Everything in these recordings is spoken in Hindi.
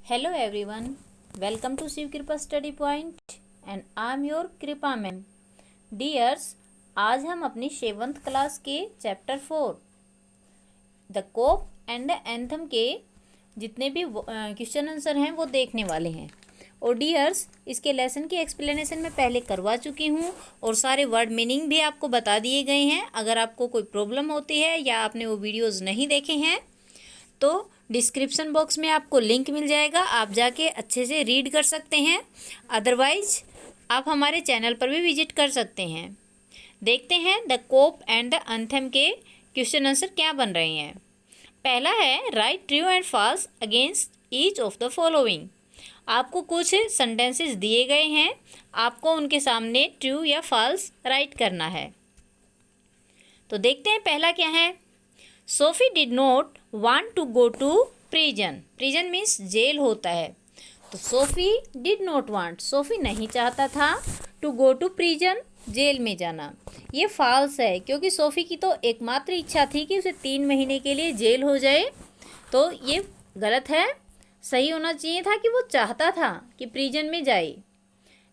Hello everyone, welcome to Shiv Kripa Study Point and I am your Kripa ma'am. Dears, आज हम अपनी 7th क्लास के chapter 4 the cop and the anthem के जितने भी क्वेश्चन आंसर हैं वो देखने वाले हैं। और डियर्स, इसके लेसन की एक्सप्लेनेशन मैं पहले करवा चुकी हूँ और सारे वर्ड मीनिंग भी आपको बता दिए गए हैं। अगर आपको कोई प्रॉब्लम होती है या आपने वो वीडियोज़ नहीं देखे हैं तो डिस्क्रिप्शन बॉक्स में आपको लिंक मिल जाएगा, आप जाके अच्छे से रीड कर सकते हैं। अदरवाइज आप हमारे चैनल पर भी विजिट कर सकते हैं। देखते हैं the cop and the anthem के क्वेश्चन आंसर क्या बन रहे हैं। पहला है right true and false against each of the following. आपको कुछ सेंटेंसेस दिए गए हैं, आपको उनके सामने ट्रू या फॉल्स राइट करना है। तो देखते हैं पहला क्या है। Sophie did not want to go to prison. Prison means jail होता है। तो Sophie did not want, Sophie नहीं चाहता था to go to prison, jail में जाना। ये फॉल्स है क्योंकि सोफी की तो एकमात्र इच्छा थी कि उसे 3 महीने के लिए जेल हो जाए। तो ये गलत है, सही होना चाहिए था कि वो चाहता था कि प्रिजन में जाए।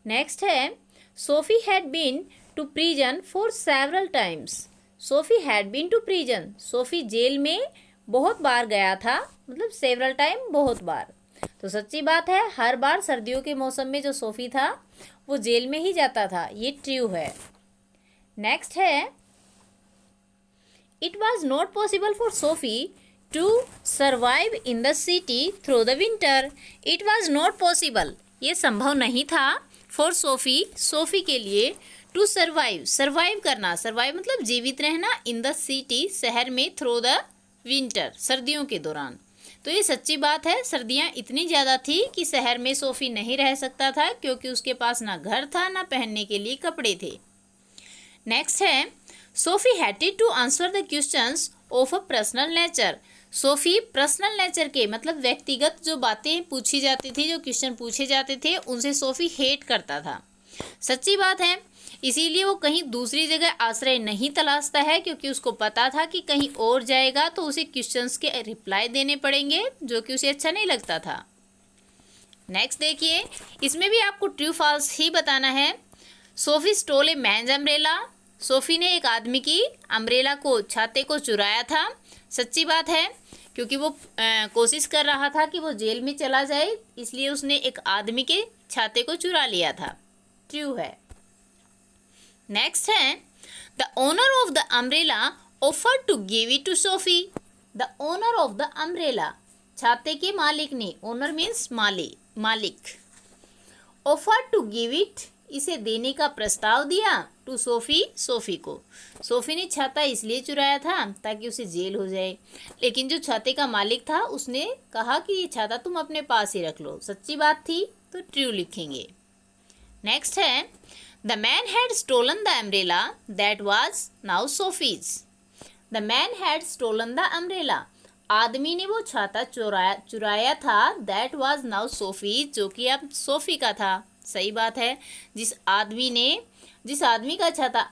नेक्स्ट है Sophie had been to prison for several times. Sophie had been to prison, Sophie jail में बहुत बार गया था, मतलब सेवरल टाइम, बहुत बार। तो सच्ची बात है, हर बार सर्दियों के मौसम में जो सोफी था वो जेल में ही जाता था, ये ट्रू है। नेक्स्ट है it was not possible for Sophie to survive in the city through the winter. It was not possible, ये संभव नहीं था फॉर सोफी, सोफी के लिए, टू सर्वाइव, सर्वाइव करना, सर्वाइव मतलब जीवित रहना, इन द सिटी, शहर में, थ्रू द विंटर, सर्दियों के दौरान। तो ये सच्ची बात है, सर्दियाँ इतनी ज़्यादा थी कि शहर में सोफी नहीं रह सकता था क्योंकि उसके पास ना घर था ना पहनने के लिए कपड़े थे। नेक्स्ट है Sophie hated to answer the questions of a personal nature. Sophie personal nature के मतलब व्यक्तिगत जो बातें पूछी जाती थी, जो क्वेश्चन पूछे जाते थे, उनसे सोफी हेट करता था। सच्ची बात है, इसीलिए वो कहीं दूसरी जगह आश्रय नहीं तलाशता है क्योंकि उसको पता था कि कहीं और जाएगा तो उसे क्वेश्चंस के रिप्लाई देने पड़ेंगे जो कि उसे अच्छा नहीं लगता था। नेक्स्ट देखिए, इसमें भी आपको ट्रू फॉल्स ही बताना है। सोफी स्टोल ए मैन्स अम्ब्रेला। सोफी ने एक आदमी की अम्ब्रेला को, छाते को चुराया था। सच्ची बात है क्योंकि वो कोशिश कर रहा था कि वो जेल में चला जाए, इसलिए उसने एक आदमी के छाते को चुरा लिया था, ट्रू है। नेक्स्ट है the owner of the umbrella offer to give it to Sophie. The owner of the umbrella, छाते के मालिक ने, ओनर मीन्स मालिक, ऑफर टू गिव इट, इसे देने का प्रस्ताव दिया, टू सोफी, सोफी को। सोफी ने छाता इसलिए चुराया था ताकि उसे जेल हो जाए, लेकिन जो छाते का मालिक था उसने कहा कि ये छाता तुम अपने पास ही रख लो। सच्ची बात थी तो ट्रू लिखेंगे। नेक्स्ट है the man had stolen the umbrella that was now Sophie's. The man had stolen the umbrella, आदमी ने वो छाता चुराया था, दैट वाज नाउ सोफीज, जो कि अब सोफी का था। सही बात है, जिस आदमी का छाता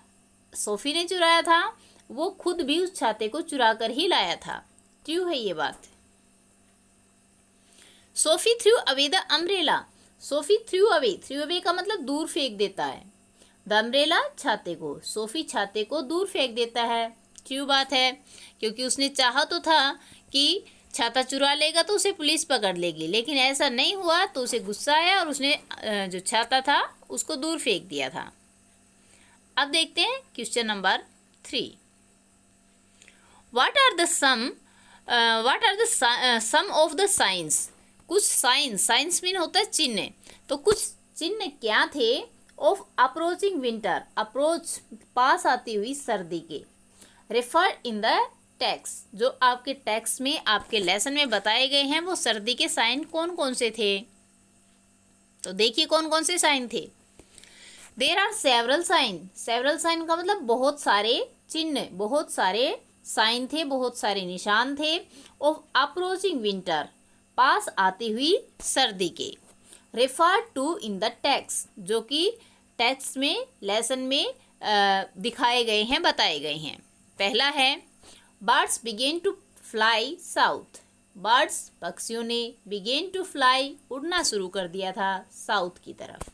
सोफी ने चुराया था वो खुद भी उस छाते को चुरा कर ही लाया था, ट्रू है ये बात। Sophie through away the umbrella. Sophie through away का मतलब दूर फेंक देता है। द अम्ब्रेला, छाते को, सोफी छाते को दूर फेंक देता है, ट्रू बात है क्योंकि उसने चाहा तो था कि छाता चुरा लेगा तो उसे पुलिस पकड़ लेगी, लेकिन ऐसा नहीं हुआ तो उसे गुस्सा आया और उसने जो छाता था उसको दूर फेंक दिया था। अब देखते हैं question number 3। What are the some of the signs. कुछ साइंस मीन होता है चिन्ह, तो कुछ चिन्ह क्या थे ऑफ अप्रोचिंग विंटर, अप्रोच पास आती हुई सर्दी के, रेफर इन द टेक्स्ट, जो आपके टेक्स्ट में, आपके लेसन में बताए गए हैं वो सर्दी के साइन कौन कौन से थे। तो देखिए कौन कौन से साइन थे। There are several sign. Several sign का मतलब बहुत सारे चिन्ह, बहुत सारे साइन थे, बहुत सारे निशान थे। ऑफ अप्रोचिंग विंटर, पास आती हुई सर्दी के। Refer to in the text, जो कि टेक्स्ट में, लेसन में दिखाए गए हैं, बताए गए हैं। पहला है birds began to fly south. Birds पक्षियों ने बिगेन टू फ्लाई उड़ना शुरू कर दिया था साउथ की तरफ।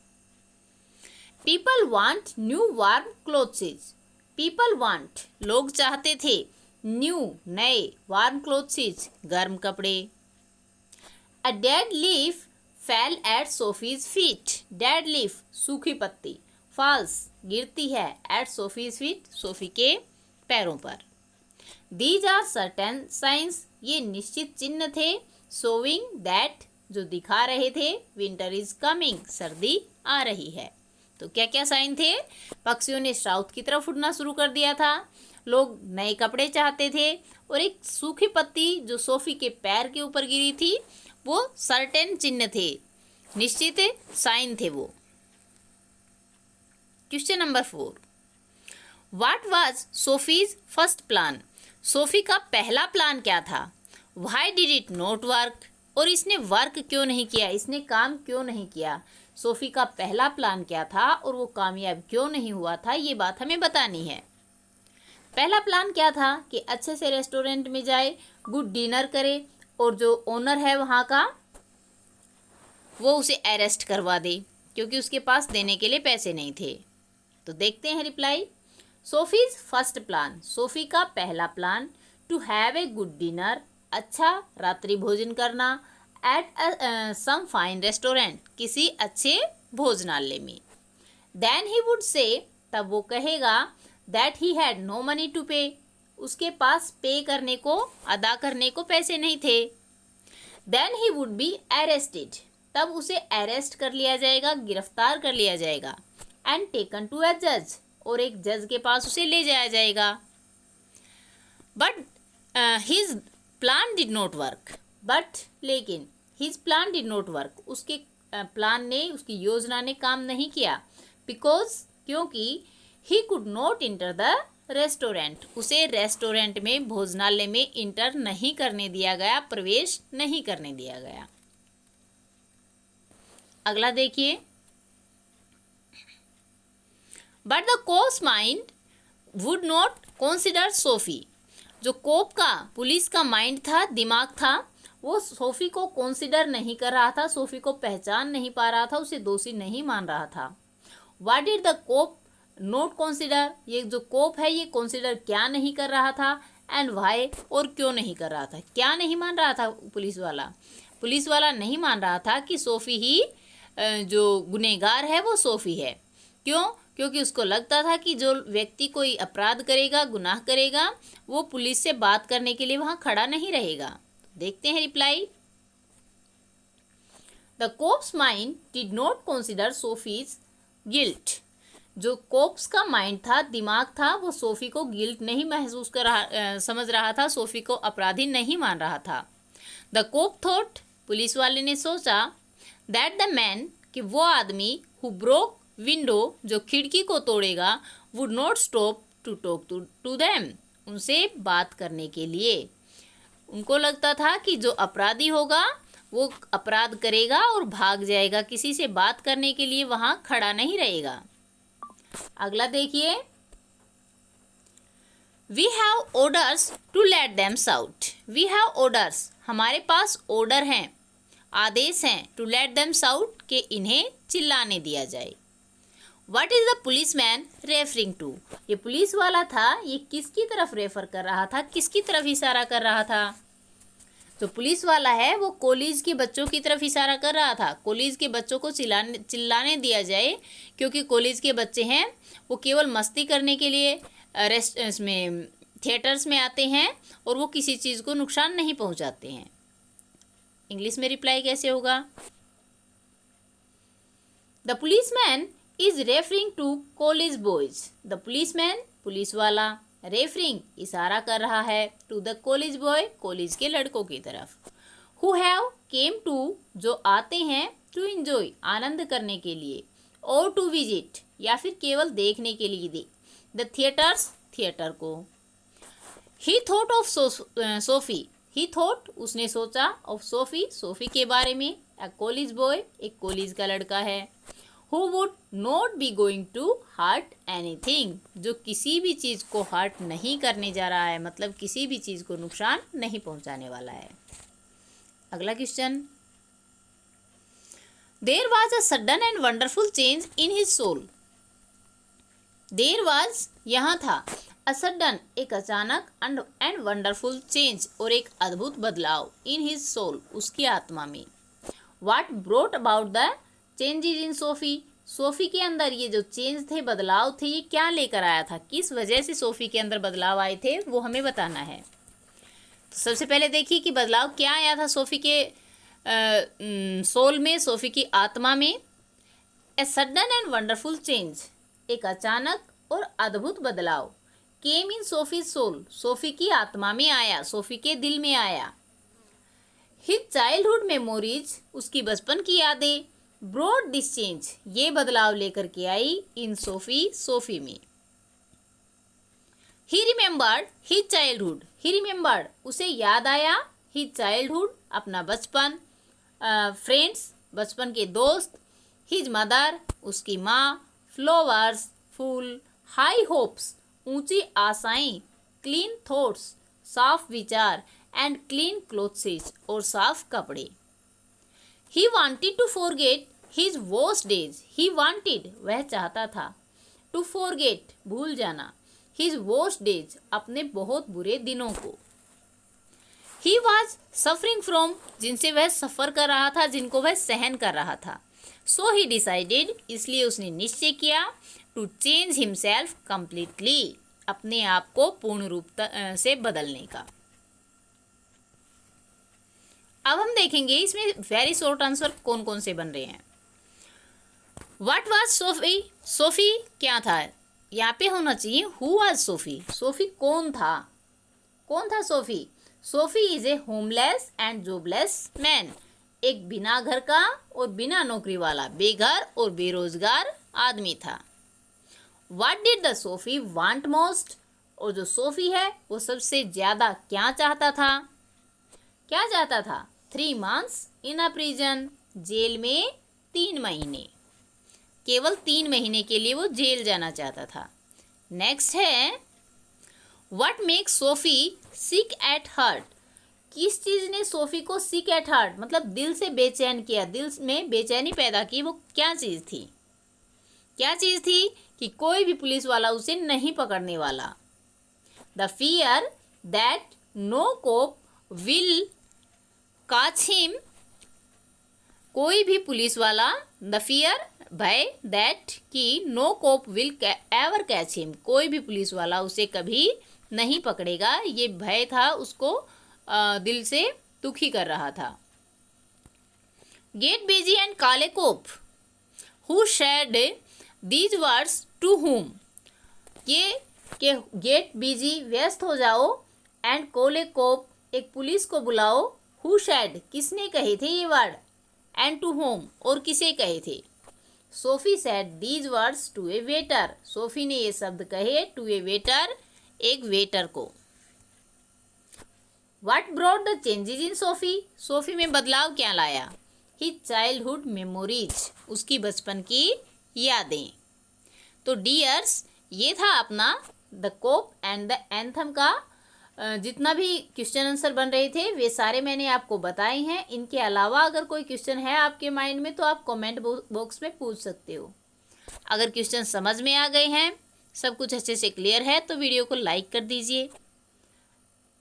People want new warm clothes. People want लोग चाहते थे, न्यू नए, वार्म क्लोथ्स गर्म कपड़े। A dead leaf fell at Sophie's feet. Dead leaf सूखी पत्ती, फॉल्स गिरती है, एट सोफीज फीट सोफी के पैरों पर। दीज आर सर्टेन साइंस ये निश्चित चिन्ह थे, शोविंग दैट जो दिखा रहे थे, विंटर इज कमिंग सर्दी आ रही है। तो क्या क्या साइन थे? पक्षियों ने साउथ की तरफ उड़ना शुरू कर दिया था, लोग नए कपड़े चाहते थे, और एक सूखी पत्ती जो सोफी के पैर के ऊपर गिरी थी वो सर्टेन चिन्ह थे, निश्चित साइन थे वो। Question number 4, what was Sophie's first plan. Sophie का पहला प्लान क्या था? Why did it not work और इसने वर्क क्यों नहीं किया, इसने काम क्यों नहीं किया। सोफी का पहला प्लान क्या था और वो कामयाब क्यों नहीं हुआ था, ये बात हमें बतानी है। पहला प्लान क्या था कि अच्छे से रेस्टोरेंट में जाए, गुड डिनर करे, और जो ओनर है वहाँ का वो उसे अरेस्ट करवा दे क्योंकि उसके पास देने के लिए पैसे नहीं थे। तो देखते हैं reply. Sophie's first plan, Sophie का पहला plan, to have a good dinner अच्छा रात्रि भोजन करना, एट सम फाइन रेस्टोरेंट किसी अच्छे भोजनालय में। देन ही वुड से तब वो कहेगा, that he had no money to pay उसके पास पे करने को, अदा करने को पैसे नहीं थे। Then he would be arrested तब उसे अरेस्ट कर लिया जाएगा, गिरफ्तार कर लिया जाएगा। एंड टेकन टू ए जज और एक जज के पास उसे ले जाया जाएगा। But his plan did not work, but लेकिन his plan did not work उसके प्लान ने, उसकी योजना ने काम नहीं किया। बिकॉज क्योंकि he could not enter the restaurant उसे रेस्टोरेंट में, भोजनालय में इंटर नहीं करने दिया गया, प्रवेश नहीं करने दिया गया। अगला देखिए, but the cop's mind would not consider Sophie. जो कोप का, पुलिस का माइंड था, दिमाग था, वो सोफी को कंसिडर नहीं कर रहा था, सोफी को पहचान नहीं पा रहा था, उसे दोषी नहीं मान रहा था। What did the cop not consider, ये जो कोप है ये कंसिडर क्या नहीं कर रहा था, एंड व्हाई और क्यों नहीं कर रहा था। क्या नहीं मान रहा था पुलिस वाला नहीं मान रहा था कि सोफी ही जो गुनहगार है वो सोफी है। क्यों? क्योंकि उसको लगता था कि जो व्यक्ति कोई अपराध करेगा, गुनाह करेगा, वो पुलिस से बात करने के लिए वहाँ खड़ा नहीं रहेगा। देखते हैं reply. The cop's mind did not consider Sophie's guilt. जो कोप्स का माइंड था, दिमाग था, वो सोफी को गिल्ट नहीं महसूस कर रहा, समझ रहा था, सोफी को अपराधी नहीं मान रहा था। द कोप थॉट पुलिस वाले ने सोचा, दैट द मैन कि वो आदमी, हु ब्रोक विंडो जो खिड़की को तोड़ेगा, would not stop to talk to them उनसे बात करने के लिए। उनको लगता था कि जो अपराधी होगा वो अपराध करेगा और भाग जाएगा, किसी से बात करने के लिए वहां खड़ा नहीं रहेगा। अगला देखिए, we have orders to let them shout. We have orders हमारे पास ऑर्डर हैं, आदेश हैं, टू लेट देम साउट के इन्हें चिल्लाने दिया जाए। What is the policeman referring to, ये पुलिस वाला था, ये किसकी तरफ रेफर कर रहा था, किसकी तरफ इशारा कर रहा था। जो पुलिस वाला है वो कॉलेज के बच्चों की तरफ इशारा कर रहा था। कॉलेज के बच्चों को चिल्लाने दिया जाए क्योंकि कॉलेज के बच्चे हैं वो केवल मस्ती करने के लिए इसमें थिएटर्स में आते हैं और वो किसी चीज़ को नुकसान नहीं पहुंचाते हैं। इंग्लिश में रिप्लाई कैसे होगा? The policeman is referring to college boys. The policeman police वाला, रेफरिंग इशारा कर रहा है, to the college boy college के लड़कों की तरफ। हु हैव केम टू जो आते हैं, टू एंजॉय आनंद करने के लिए, और टू विजिट या फिर केवल देखने के लिए, द थिएटर्स थिएटर को। He thought of Sophie, he thought उसने सोचा, ऑफ सोफी सोफी के बारे में, अ कॉलेज बॉय एक कॉलेज का लड़का है, who would not be going to hurt anything जो किसी भी चीज़ को हर्ट नहीं करने जा रहा है, मतलब किसी भी चीज़ को नुकसान नहीं पहुंचाने वाला है। अगला question, there was a sudden and wonderful change in his soul. There was यहाँ था, अ सडन एक अचानक, एंड वंडरफुल चेंज और एक अद्भुत बदलाव, इन हिज सोल उसकी आत्मा में। What brought about the changes in Sophie, Sophie के अंदर ये जो चेंज थे, बदलाव थे, ये क्या लेकर आया था, किस वजह से सोफी के अंदर बदलाव आए थे, वो हमें बताना है। तो सबसे पहले देखिए कि बदलाव क्या आया था सोफी के सोल में, सोफी की आत्मा में। A sudden and wonderful change, एक अचानक और अद्भुत बदलाव, केम इन सोफी सोल, सोफी की आत्मा में आया, सोफी के दिल में आया। हिज चाइल्डहुड मेमोरीज, उसकी बचपन की यादें, ब्रॉड दिस चेंज, ये बदलाव लेकर के आई इन सोफी, सोफी में। ही रिमेम्बर्ड हिज चाइल्डहुड, ही रिमेम्बर्ड उसे याद आया, हिज चाइल्डहुड अपना बचपन, फ्रेंड्स बचपन के दोस्त, हिज मदर उसकी माँ, फ्लावर्स फूल, हाई होप्स ऊंची आशाएं, क्लीन थॉट्स साफ विचार, एंड क्लीन क्लोथ्स और साफ कपड़े। He wanted to forget his worst days, he wanted वह चाहता था, टू फॉरगेट भूल जाना, हिज वर्स्ट डेज अपने बहुत बुरे दिनों को। ही वॉज सफरिंग फ्रॉम, जिनसे वह सफ़र कर रहा था, जिनको वह सहन कर रहा था। सो ही डिसाइडेड, इसलिए उसने निश्चय किया, टू चेंज हिमसेल्फ कम्प्लीटली, अपने आप को पूर्ण रूप से बदलने का। अब हम देखेंगे इसमें वेरी शॉर्ट आंसर कौन कौन से बन रहे हैं। व्हाट वाज सोफी, सोफी क्या था, यहाँ पे होना चाहिए हु वाज सोफी, सोफी कौन था, कौन था Sophie. Sophie is a homeless and jobless man, एक बिना घर का और बिना नौकरी वाला, बेघर और बेरोजगार आदमी था। What did the Sophie want most, और जो सोफी है वो सबसे ज़्यादा क्या चाहता था, क्या चाहता था। 3 months in a prison, jail में 3 महीने, केवल 3 महीने के लिए वो जेल जाना चाहता था। नेक्स्ट है, what makes Sophie sick at heart, किस चीज़ ने सोफी को सिक एट हार्ट मतलब दिल से बेचैन किया, दिल में बेचैनी पैदा की, वो क्या चीज़ थी, क्या चीज़ थी कि कोई भी पुलिस वाला उसे नहीं पकड़ने वाला। The fear that no cop will catch him, कोई भी पुलिस वाला, द फियर भय, दैट कि no cop will ever catch him, कोई भी पुलिस वाला उसे कभी नहीं पकड़ेगा, ये भय था उसको दिल से दुखी कर रहा था। गेट बिजी एंड काले कोप, who shed these words to whom, ये कि गेट बिजी व्यस्त हो जाओ, एंड कोले कोप एक पुलिस को बुलाओ, हु शेड किसने कहे थे ये वर्ड, एंड टू होम और किसे कहे थे। Sophie said these words to a waiter, Sophie ने ये शब्द कहे टू ए वेटर, एक वेटर को। What brought the changes in Sophie, Sophie में बदलाव क्या लाया। हिज चाइल्डहुड मेमोरीज, उसकी बचपन की यादें। तो डियर्स, ये था अपना the cop and the anthem का जितना भी क्वेश्चन आंसर बन रहे थे वे सारे मैंने आपको बताए हैं। इनके अलावा अगर कोई क्वेश्चन है आपके माइंड में तो आप कमेंट बॉक्स में पूछ सकते हो। अगर क्वेश्चन समझ में आ गए हैं, सब कुछ अच्छे से क्लियर है, तो वीडियो को लाइक कर दीजिए।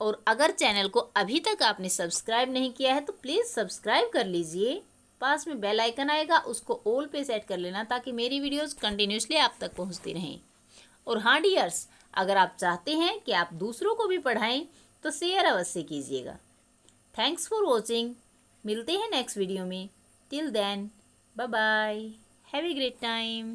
और अगर चैनल को अभी तक आपने सब्सक्राइब नहीं किया है तो प्लीज़ सब्सक्राइब कर लीजिए। पास में बेल आइकन आएगा, उसको ऑल पे सेट कर लेना ताकि मेरी वीडियोस कंटिन्यूसली आप तक पहुंचती रहें। और हाँ डियर्स, अगर आप चाहते हैं कि आप दूसरों को भी पढ़ाएं तो शेयर अवश्य कीजिएगा। थैंक्स फॉर वॉचिंग, मिलते हैं नेक्स्ट वीडियो में। Till then bye bye, have a great time.